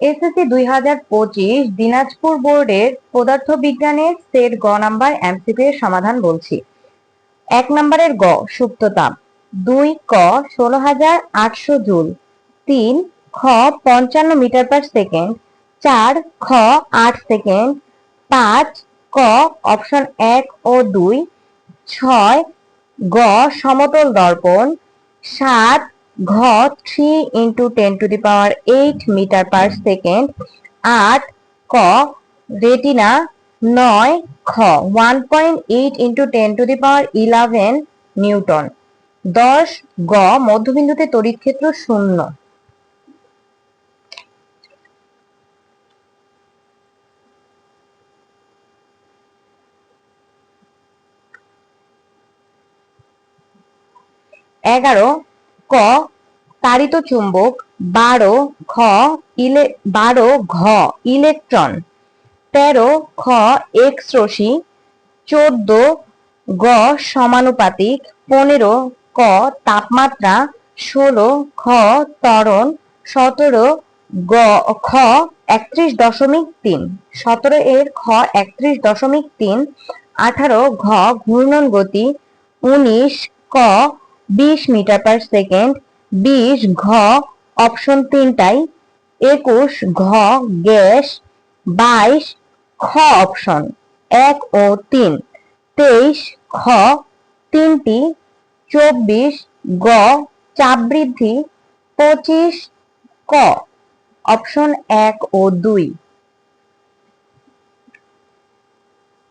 SSC 2025 Dinajpur বোর্ডের পদার্থ বিজ্ঞানের সেট গ নাম্বার এমসিকিউ এর সমাধান বলছি। 1 নম্বরের গ সুপ্ত তাপ, 2 ক 16,800 জুল, 3 খ 55 মিটার পার সেকেন্ড, 4 খ 8 সেকেন্ড, 5 ক অপশন 1 ও 2, 6 গ সমতল দর্পণ, 7 ঘ 3 × 10⁸ মিটার পার সেকেন্ড, 8 ক রেটিনা, 9 খ 1.8 × 10⁻11 নিউটন, 10 গ মধ্যবিন্দুতে তড়িৎ ক্ষেত্র 0। 11 ক তাড়িত চুম্বক, 12 ঘ ইলেকট্রন, 13 খ এক্স রশ্মি, 14 গ সমানুপাতিক, 15 ক তাপমাত্রা, 16 খ ত্বরণ, 17 খ 31.3, 17 এর খ 31.3, 18 ঘ ঘূর্ণন গতি, 19 ক 20 মিটার পার সেকেন্ড, 20 ঘ অপশন 3টাই, 21 ঘ গ্যাস, 22 খ অপশন 1 ও 3, 23 খ 3টি, 24 গ চাপ বৃদ্ধি, 25 ক অপশন 1 ও 2।